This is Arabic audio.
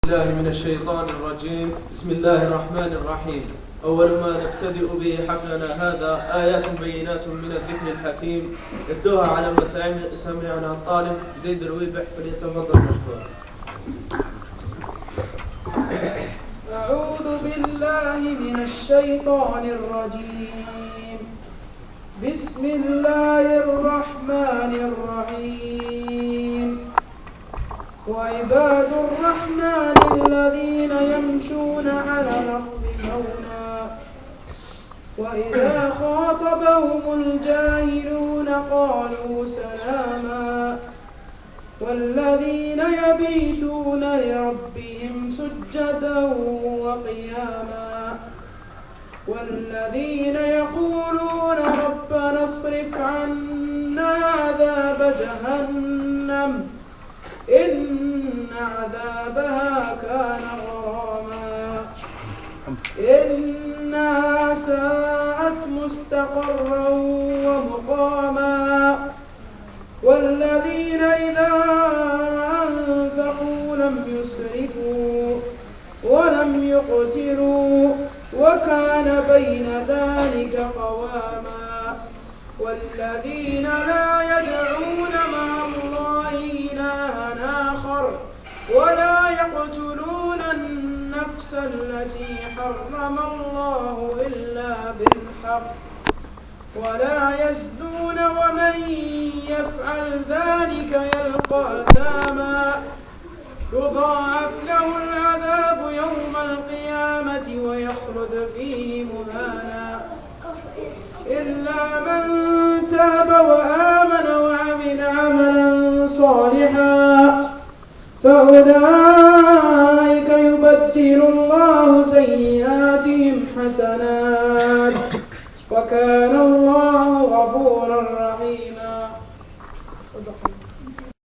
الله من الشيطان الرجيم. بسم الله الرحمن الرحيم. أول ما نبتدئ به حفلنا هذا آيات بينات من الذكر الحكيم يتلوها على مسامعنا الطالب زيد الويبح، فليتفضل مشكورا. أعوذ بالله من الشيطان الرجيم. بسم الله الرحمن الرحيم. وعباد الرحمن الذين يمشون على الأرض هونا وإذا خاطبهم الجاهلون قالوا سلاما والذين يبيتون لربهم سجدا وقياما والذين يقولون ربنا اصرف عنا عذاب جهنم إن عذابها كان غراما إنها ساءت مستقرا ومقاما والذين إذا أنفقوا لم يسرفوا ولم يقتروا وكان بين ذلك قواما والذين لا يدعون مع الله إلها آخر ولا يقتلون النفس التي حرم الله إلا بالحق ولا يزنون ومن يفعل ذلك يلقى أثاما يضاعف له العذاب يوم القيامة ويخلد فيه مهانا إلا من تاب وآمن وعمل عملا صالحا فأولئك يبدل الله سيئاتهم حسنات وكان الله